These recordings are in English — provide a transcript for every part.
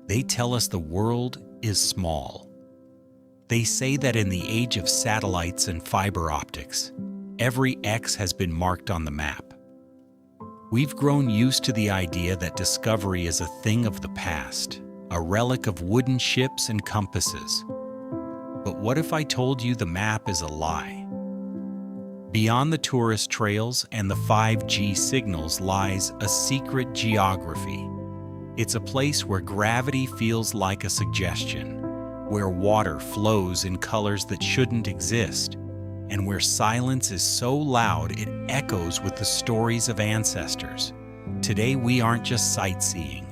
They tell us the world is small. They say that in the age of satellites and fiber optics, every X has been marked on the map. We've grown used to the idea that discovery is a thing of the past, a relic of wooden ships and compasses. But what if I told you the map is a lie? Beyond the tourist trails and the 5G signals lies a secret geography. It's a place where gravity feels like a suggestion, where water flows in colors that shouldn't exist, and where silence is so loud it echoes with the stories of ancestors. Today we aren't just sightseeing.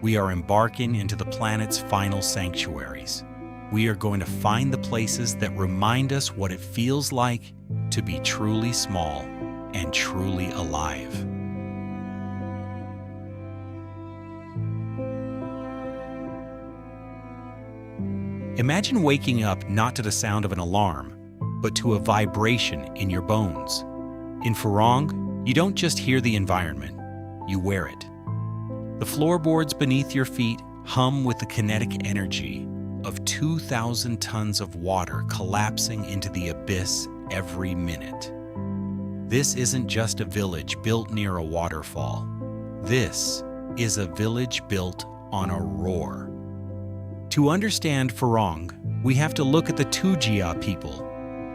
We are embarking into the planet's final sanctuaries. We are going to find the places that remind us what it feels like to be truly small and truly alive. Imagine waking up not to the sound of an alarm, but to a vibration in your bones. In Furong, you don't just hear the environment, you wear it. The floorboards beneath your feet hum with the kinetic energy of 2,000 tons of water collapsing into the abyss every minute. This isn't just a village built near a waterfall. This is a village built on a roar. To understand Furong, we have to look at the Tujia people.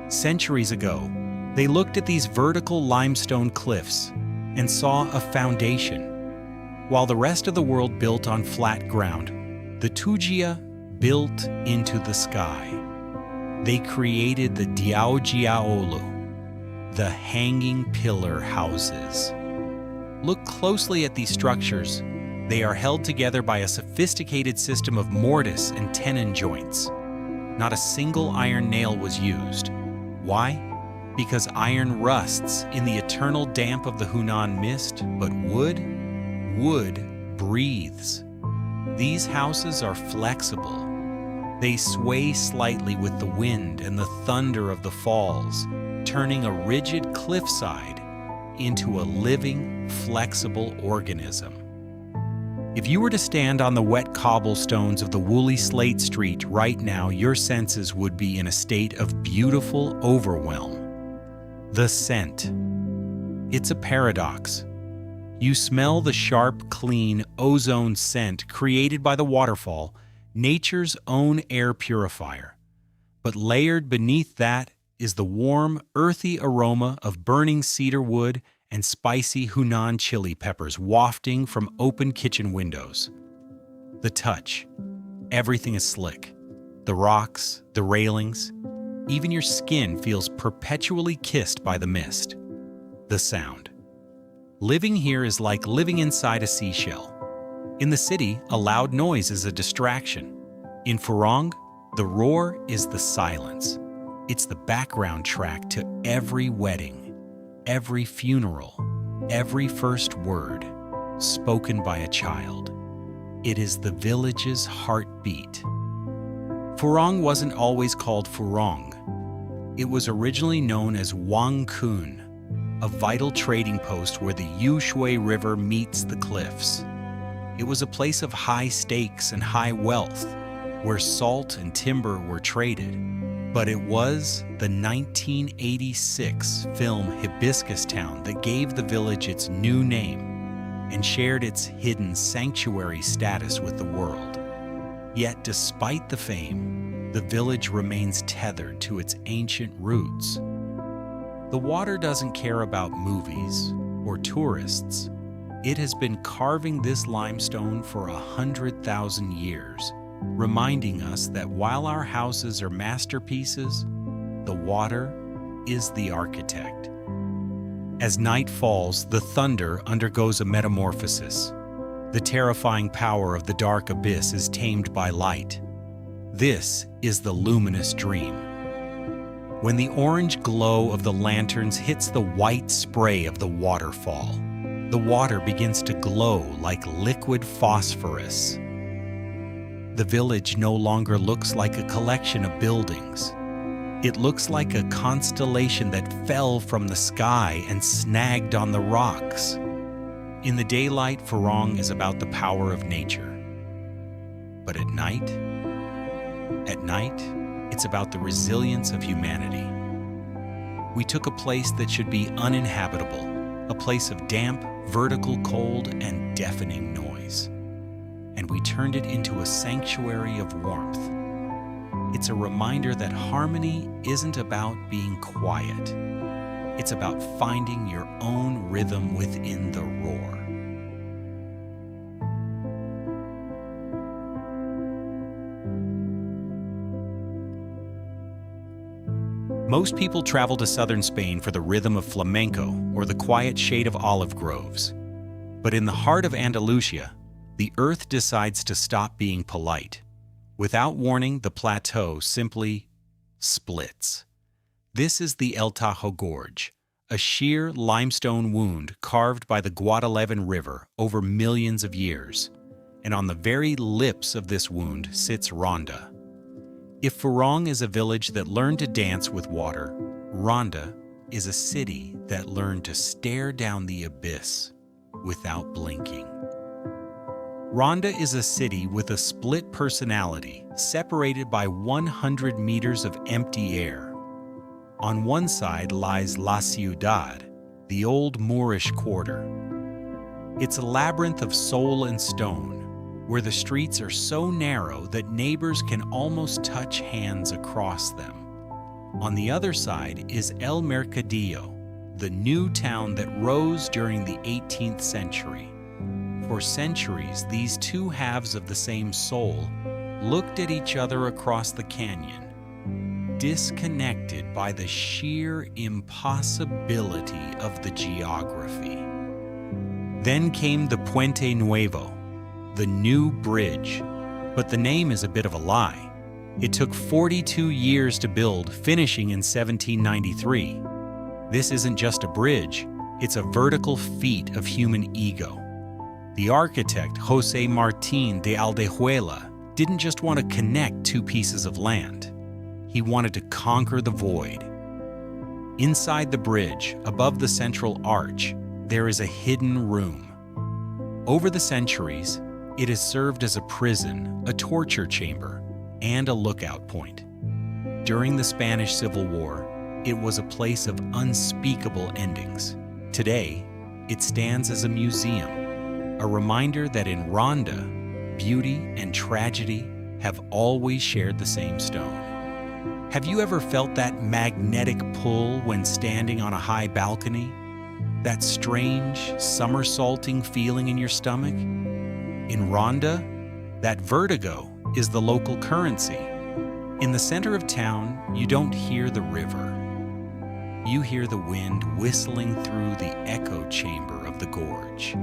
Centuries ago, they looked at these vertical limestone cliffs and saw a foundation. While the rest of the world built on flat ground, the Tujia built into the sky. They created the Diaojiaolu, the hanging pillar houses. Look closely at these structures. They are held together by a sophisticated system of mortise and tenon joints. Not a single iron nail was used. Why? Because iron rusts in the eternal damp of the Hunan mist, but wood breathes. These houses are flexible. They sway slightly with the wind and the thunder of the falls, turning a rigid cliffside into a living, flexible organism. If you were to stand on the wet cobblestones of the woolly slate street right now, your senses would be in a state of beautiful overwhelm. The scent. It's a paradox. You smell the sharp, clean, ozone scent created by the waterfall, nature's own air purifier. But layered beneath that is the warm, earthy aroma of burning cedar wood and spicy Hunan chili peppers wafting from open kitchen windows. The touch. Everything is slick. The rocks, the railings, even your skin feels perpetually kissed by the mist. The sound. Living here is like living inside a seashell. In the city, a loud noise is a distraction. In Furong, the roar is the silence. It's the background track to every wedding, every funeral, every first word spoken by a child. It is the village's heartbeat. Furong wasn't always called Furong. It was originally known as Wangkun, a vital trading post where the Yushui River meets the cliffs. It was a place of high stakes and high wealth, where salt and timber were traded. But it was the 1986 film Hibiscus Town that gave the village its new name and shared its hidden sanctuary status with the world. Yet despite the fame, the village remains tethered to its ancient roots. The water doesn't care about movies or tourists. It has been carving this limestone for 100,000 years, reminding us that while our houses are masterpieces, the water is the architect. As night falls, the thunder undergoes a metamorphosis. The terrifying power of the dark abyss is tamed by light. This is the luminous dream. When the orange glow of the lanterns hits the white spray of the waterfall, the water begins to glow like liquid phosphorus. The village no longer looks like a collection of buildings. It looks like a constellation that fell from the sky and snagged on the rocks. In the daylight, Furong is about the power of nature. But at night, it's about the resilience of humanity. We took a place that should be uninhabitable, a place of damp, vertical cold, and deafening noise. And we turned it into a sanctuary of warmth. It's a reminder that harmony isn't about being quiet. It's about finding your own rhythm within the roar. Most people travel to southern Spain for the rhythm of flamenco or the quiet shade of olive groves. But in the heart of Andalusia, the earth decides to stop being polite. Without warning, the plateau simply splits. This is the El Tajo Gorge, a sheer limestone wound carved by the Guadalquivir River over millions of years. And on the very lips of this wound sits Ronda. If Furong is a village that learned to dance with water, Ronda is a city that learned to stare down the abyss without blinking. Ronda is a city with a split personality, separated by 100 meters of empty air. On one side lies La Ciudad, the old Moorish quarter. It's a labyrinth of soul and stone, where the streets are so narrow that neighbors can almost touch hands across them. On the other side is El Mercadillo, the new town that rose during the 18th century. For centuries, these two halves of the same soul looked at each other across the canyon, disconnected by the sheer impossibility of the geography. Then came the Puente Nuevo, the new bridge, but the name is a bit of a lie. It took 42 years to build, finishing in 1793. This isn't just a bridge, it's a vertical feat of human ego. The architect, José Martín de Aldehuela, didn't just want to connect two pieces of land. He wanted to conquer the void. Inside the bridge, above the central arch, there is a hidden room. Over the centuries, it has served as a prison, a torture chamber, and a lookout point. During the Spanish Civil War, it was a place of unspeakable endings. Today, it stands as a museum, a reminder that in Ronda, beauty and tragedy have always shared the same stone. Have you ever felt that magnetic pull when standing on a high balcony? That strange, somersaulting feeling in your stomach? In Ronda, that vertigo is the local currency. In the center of town, you don't hear the river. You hear the wind whistling through the echo chamber of the gorge.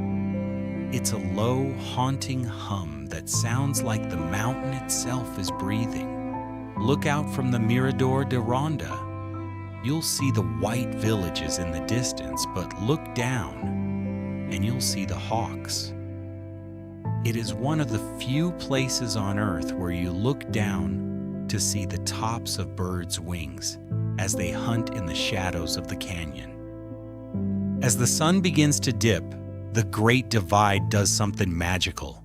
It's a low, haunting hum that sounds like the mountain itself is breathing. Look out from the Mirador de Ronda. You'll see the white villages in the distance, but look down and you'll see the hawks. It is one of the few places on Earth where you look down to see the tops of birds' wings as they hunt in the shadows of the canyon. As the sun begins to dip, the Great Divide does something magical.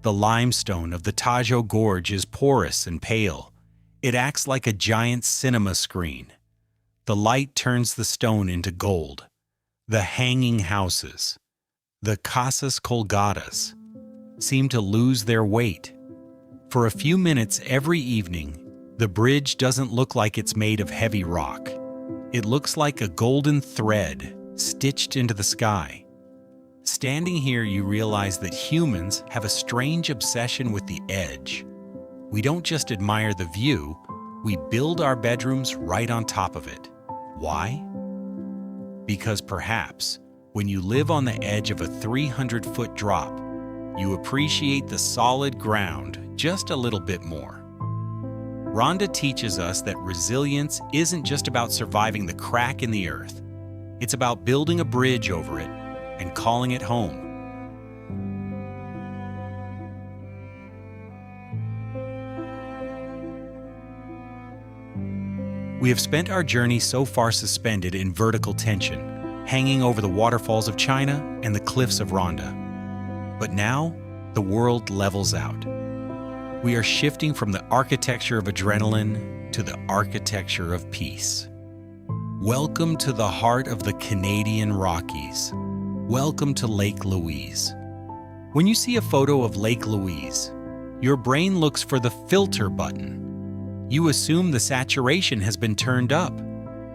The limestone of the Tajo Gorge is porous and pale. It acts like a giant cinema screen. The light turns the stone into gold. The hanging houses, the casas colgadas, seem to lose their weight. For a few minutes every evening, the bridge doesn't look like it's made of heavy rock. It looks like a golden thread stitched into the sky. Standing here, you realize that humans have a strange obsession with the edge. We don't just admire the view, we build our bedrooms right on top of it. Why? Because perhaps, when you live on the edge of a 300-foot drop, you appreciate the solid ground just a little bit more. Ronda teaches us that resilience isn't just about surviving the crack in the earth. It's about building a bridge over it and calling it home. We have spent our journey so far suspended in vertical tension, hanging over the waterfalls of China and the cliffs of Ronda. But now, the world levels out. We are shifting from the architecture of adrenaline to the architecture of peace. Welcome to the heart of the Canadian Rockies. Welcome to Lake Louise. When you see a photo of Lake Louise, your brain looks for the filter button. You assume the saturation has been turned up,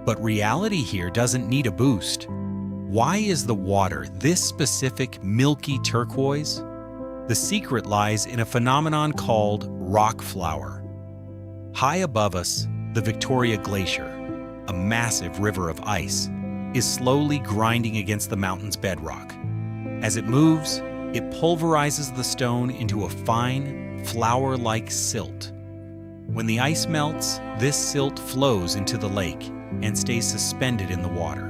but reality here doesn't need a boost. Why is the water this specific milky turquoise? The secret lies in a phenomenon called rock flower. High above us, the Victoria Glacier, a massive river of ice, is slowly grinding against the mountain's bedrock. As it moves, it pulverizes the stone into a fine, flour-like silt. When the ice melts, this silt flows into the lake and stays suspended in the water.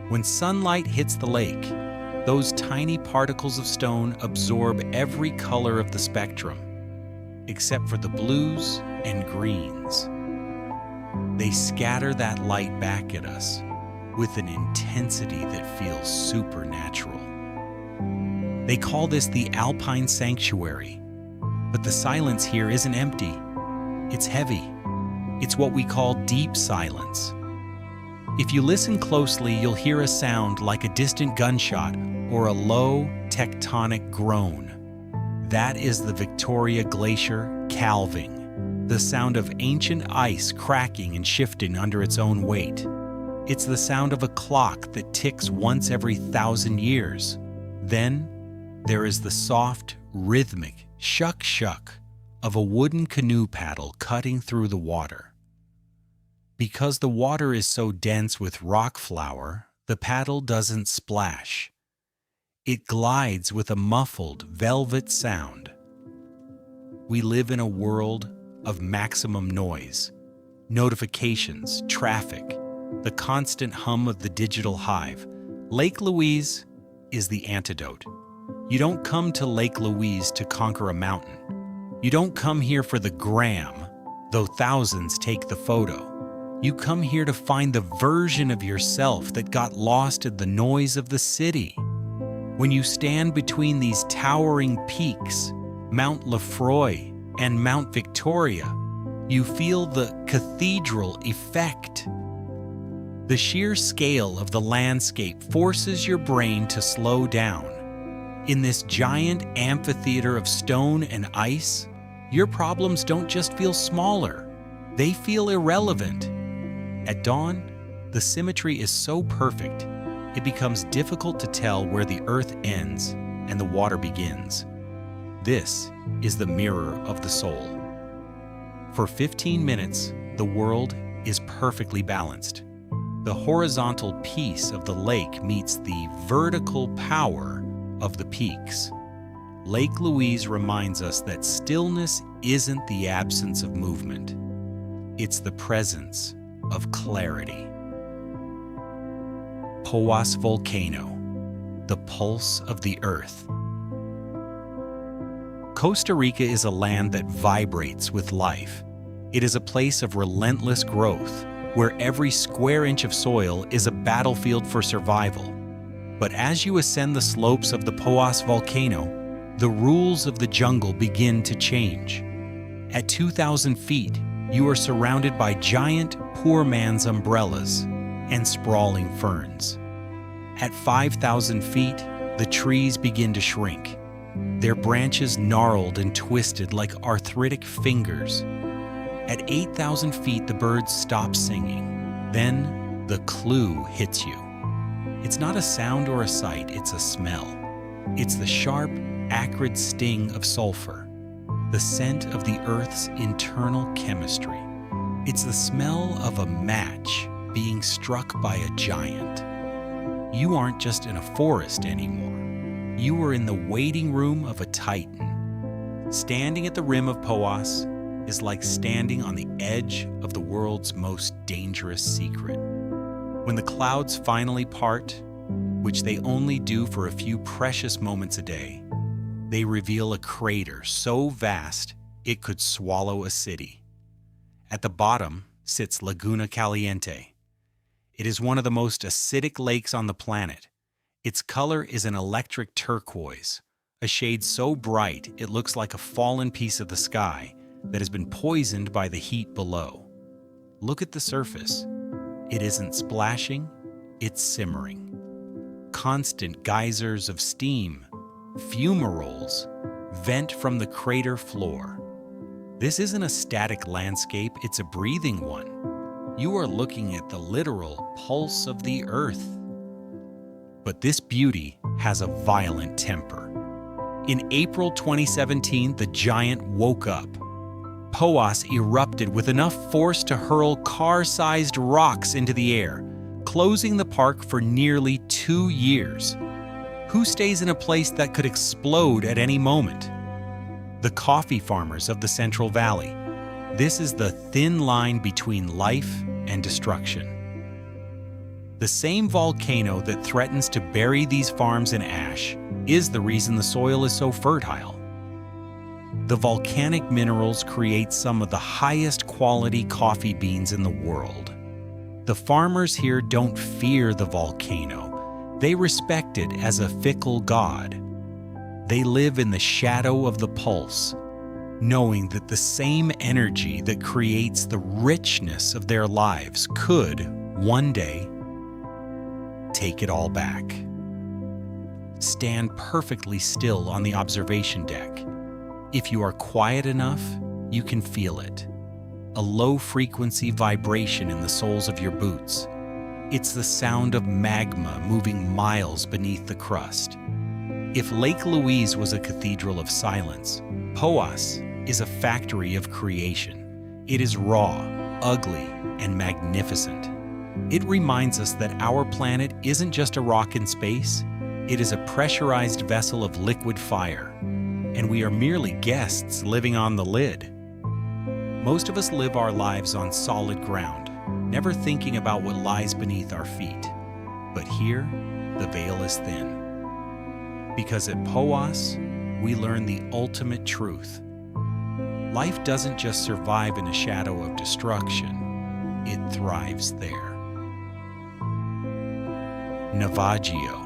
When sunlight hits the lake, those tiny particles of stone absorb every color of the spectrum, except for the blues and greens. They scatter that light back at us with an intensity that feels supernatural. They call this the Alpine Sanctuary, but the silence here isn't empty. It's heavy. It's what we call deep silence. If you listen closely, you'll hear a sound like a distant gunshot or a low tectonic groan. That is the Victoria Glacier calving, the sound of ancient ice cracking and shifting under its own weight. It's the sound of a clock that ticks once every 1,000 years. Then there is the soft, rhythmic shuck-shuck of a wooden canoe paddle cutting through the water. Because the water is so dense with rock flour, the paddle doesn't splash. It glides with a muffled, velvet sound. We live in a world of maximum noise, notifications, traffic, the constant hum of the digital hive. Lake Louise is the antidote. You don't come to Lake Louise to conquer a mountain. You don't come here for the gram, though thousands take the photo. You come here to find the version of yourself that got lost in the noise of the city. When you stand between these towering peaks, Mount Lefroy and Mount Victoria, you feel the cathedral effect. The sheer scale of the landscape forces your brain to slow down. In this giant amphitheater of stone and ice, your problems don't just feel smaller, they feel irrelevant. At dawn, the symmetry is so perfect, it becomes difficult to tell where the earth ends and the water begins. This is the mirror of the soul. For 15 minutes, the world is perfectly balanced. The horizontal peace of the lake meets the vertical power of the peaks. Lake Louise reminds us that stillness isn't the absence of movement. It's the presence of clarity. Poas Volcano, the pulse of the earth. Costa Rica is a land that vibrates with life. It is a place of relentless growth, where every square inch of soil is a battlefield for survival. But as you ascend the slopes of the Poas volcano, the rules of the jungle begin to change. At 2,000 feet, you are surrounded by giant poor man's umbrellas and sprawling ferns. At 5,000 feet, the trees begin to shrink, their branches gnarled and twisted like arthritic fingers. At 8,000 feet, the birds stop singing. Then the clue hits you. It's not a sound or a sight, it's a smell. It's the sharp, acrid sting of sulfur, the scent of the Earth's internal chemistry. It's the smell of a match being struck by a giant. You aren't just in a forest anymore. You are in the waiting room of a titan. Standing at the rim of Poas is like standing on the edge of the world's most dangerous secret. When the clouds finally part, which they only do for a few precious moments a day, they reveal a crater so vast it could swallow a city. At the bottom sits Laguna Caliente. It is one of the most acidic lakes on the planet. Its color is an electric turquoise, a shade so bright it looks like a fallen piece of the sky that has been poisoned by the heat below. Look at the surface. It isn't splashing, it's simmering. Constant geysers of steam, fumaroles, vent from the crater floor. This isn't a static landscape, it's a breathing one. You are looking at the literal pulse of the earth. But this beauty has a violent temper. In April 2017, the giant woke up. Poas erupted with enough force to hurl car-sized rocks into the air, closing the park for nearly 2 years. Who stays in a place that could explode at any moment? The coffee farmers of the Central Valley. This is the thin line between life and destruction. The same volcano that threatens to bury these farms in ash is the reason the soil is so fertile. The volcanic minerals create some of the highest quality coffee beans in the world. The farmers here don't fear the volcano. They respect it as a fickle god. They live in the shadow of the pulse, knowing that the same energy that creates the richness of their lives could, one day, take it all back. Stand perfectly still on the observation deck. If you are quiet enough, you can feel it. A low-frequency vibration in the soles of your boots. It's the sound of magma moving miles beneath the crust. If Lake Louise was a cathedral of silence, Poas is a factory of creation. It is raw, ugly, and magnificent. It reminds us that our planet isn't just a rock in space, it is a pressurized vessel of liquid fire, and we are merely guests living on the lid. Most of us live our lives on solid ground, never thinking about what lies beneath our feet. But here, the veil is thin. Because at Poas, we learn the ultimate truth. Life doesn't just survive in a shadow of destruction, it thrives there. Navagio,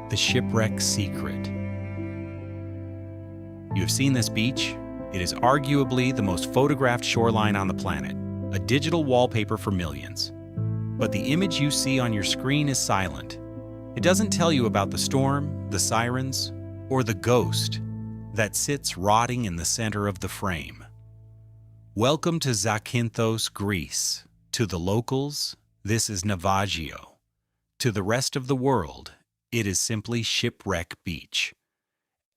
the shipwreck secret. You have seen this beach. It is arguably the most photographed shoreline on the planet, a digital wallpaper for millions. But the image you see on your screen is silent. It doesn't tell you about the storm, the sirens, or the ghost that sits rotting in the center of the frame. Welcome to Zakynthos, Greece. To the locals, this is Navagio. To the rest of the world, it is simply Shipwreck Beach.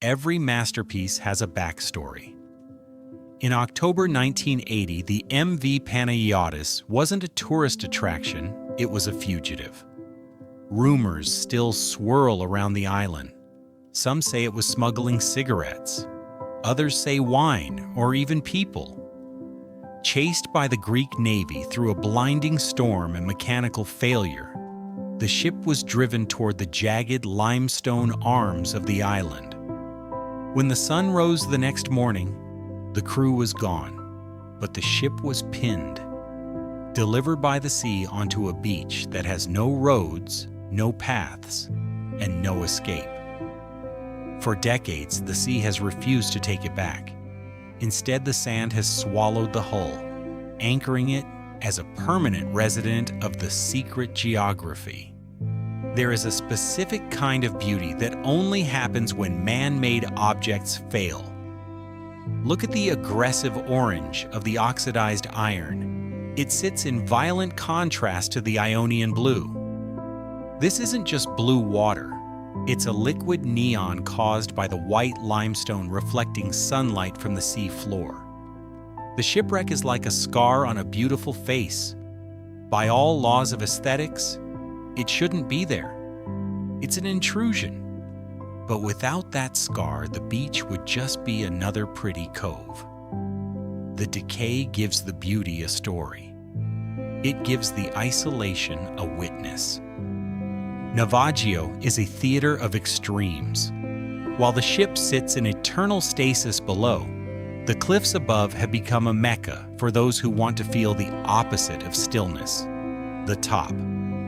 Every masterpiece has a backstory. In October 1980, the MV Panagiotis wasn't a tourist attraction, it was a fugitive. Rumors still swirl around the island. Some say it was smuggling cigarettes. Others say wine or even people. Chased by the Greek Navy through a blinding storm and mechanical failure, the ship was driven toward the jagged limestone arms of the island. When the sun rose the next morning, the crew was gone, but the ship was pinned, delivered by the sea onto a beach that has no roads, no paths, and no escape. For decades, the sea has refused to take it back. Instead, the sand has swallowed the hull, anchoring it as a permanent resident of the secret geography. There is a specific kind of beauty that only happens when man-made objects fail. Look at the aggressive orange of the oxidized iron. It sits in violent contrast to the Ionian blue. This isn't just blue water. It's a liquid neon caused by the white limestone reflecting sunlight from the sea floor. The shipwreck is like a scar on a beautiful face. By all laws of aesthetics, it shouldn't be there. It's an intrusion. But without that scar, the beach would just be another pretty cove. The decay gives the beauty a story. It gives the isolation a witness. Navagio is a theater of extremes. While the ship sits in eternal stasis below, the cliffs above have become a mecca for those who want to feel the opposite of stillness. The top,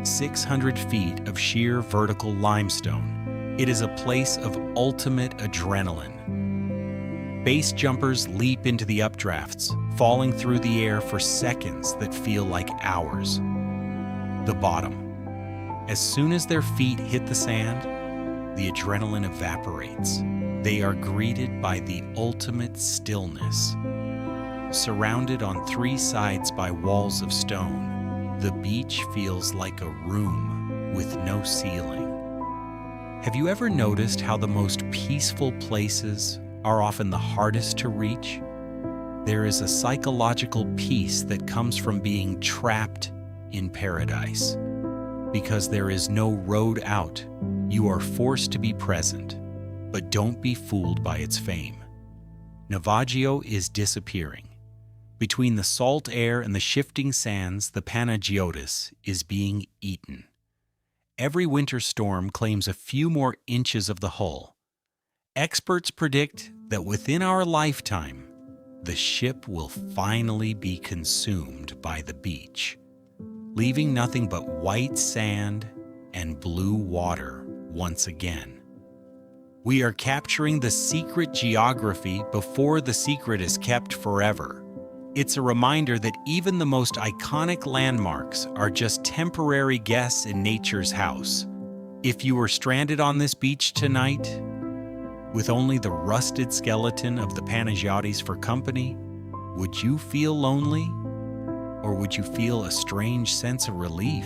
600 feet of sheer vertical limestone, It is a place of ultimate adrenaline. Base jumpers leap into the updrafts, falling through the air for seconds that feel like hours. The bottom. As soon as their feet hit the sand, the adrenaline evaporates. They are greeted by the ultimate stillness. Surrounded on three sides by walls of stone, the beach feels like a room with no ceiling. Have you ever noticed how the most peaceful places are often the hardest to reach? There is a psychological peace that comes from being trapped in paradise. Because there is no road out, you are forced to be present, but don't be fooled by its fame. Navagio is disappearing. Between the salt air and the shifting sands, the Panagiotis is being eaten. Every winter storm claims a few more inches of the hull. Experts predict that within our lifetime, the ship will finally be consumed by the beach, leaving nothing but white sand and blue water once again. We are capturing the secret geography before the secret is kept forever. It's a reminder that even the most iconic landmarks are just temporary guests in nature's house. If you were stranded on this beach tonight, with only the rusted skeleton of the Panagiotis for company, would you feel lonely? Or would you feel a strange sense of relief?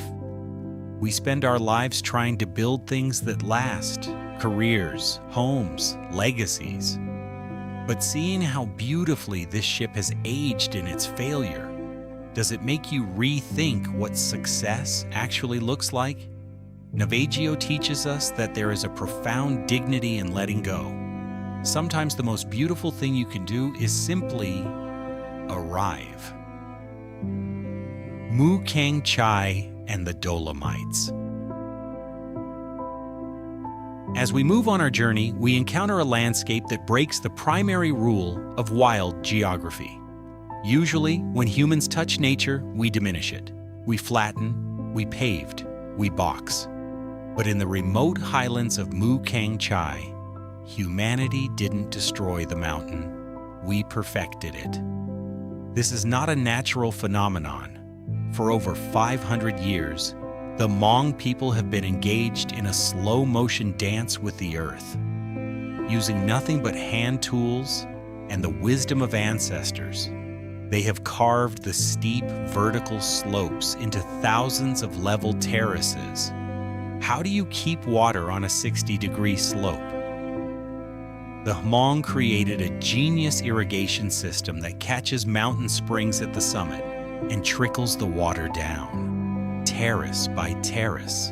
We spend our lives trying to build things that last, careers, homes, legacies. But seeing how beautifully this ship has aged in its failure, does it make you rethink what success actually looks like? Navagio teaches us that there is a profound dignity in letting go. Sometimes the most beautiful thing you can do is simply arrive. Kang Chai and the Dolomites. As we move on our journey, we encounter a landscape that breaks the primary rule of wild geography. Usually, when humans touch nature, we diminish it. We flatten, we paved, we box. But in the remote highlands of Kang Chai, humanity didn't destroy the mountain. We perfected it. This is not a natural phenomenon. For over 500 years, the Hmong people have been engaged in a slow-motion dance with the earth. Using nothing but hand tools and the wisdom of ancestors, they have carved the steep vertical slopes into thousands of level terraces. How do you keep water on a 60-degree slope? The Hmong created a genius irrigation system that catches mountain springs at the summit and trickles the water down, terrace by terrace,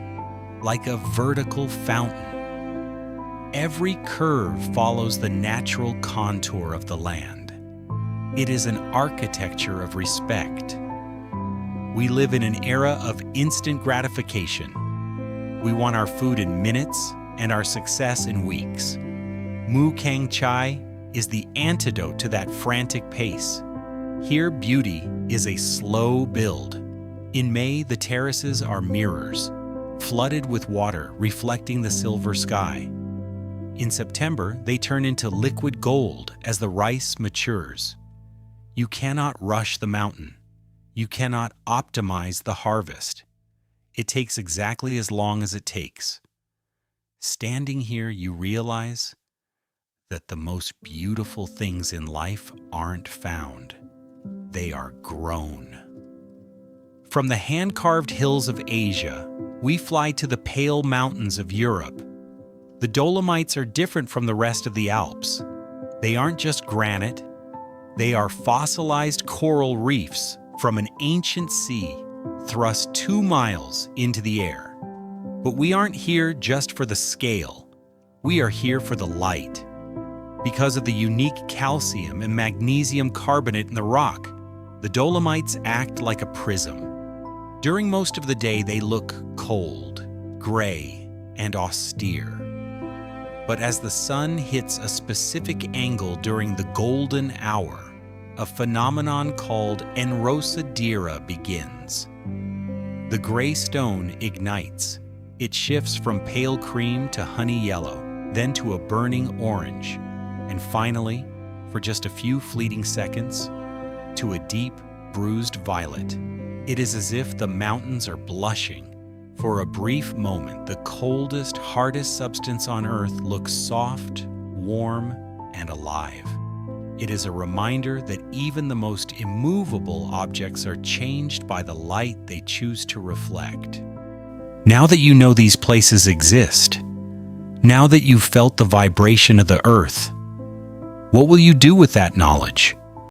like a vertical fountain. Every curve follows the natural contour of the land. It is an architecture of respect. We live in an era of instant gratification. We want our food in minutes and our success in weeks. Kang Chai is the antidote to that frantic pace. Here, beauty is a slow build. In May, the terraces are mirrors, flooded with water reflecting the silver sky. In September, they turn into liquid gold as the rice matures. You cannot rush the mountain. You cannot optimize the harvest. It takes exactly as long as it takes. Standing here, you realize that the most beautiful things in life aren't found. They are grown. From the hand-carved hills of Asia, we fly to the pale mountains of Europe. The Dolomites are different from the rest of the Alps. They aren't just granite. They are fossilized coral reefs from an ancient sea thrust 2 miles into the air. But we aren't here just for the scale. We are here for the light. Because of the unique calcium and magnesium carbonate in the rock, the Dolomites act like a prism. During most of the day, they look cold, gray, and austere. But as the sun hits a specific angle during the golden hour, a phenomenon called Enrosadira begins. The gray stone ignites, It shifts from pale cream to honey yellow, then to a burning orange, and finally, for just a few fleeting seconds, to a deep, bruised violet. It is as if the mountains are blushing. For a brief moment, the coldest, hardest substance on Earth looks soft, warm, and alive. It is a reminder that even the most immovable objects are changed by the light they choose to reflect. Now that you know these places exist, now that you've felt the vibration of the Earth, what will you do with that knowledge?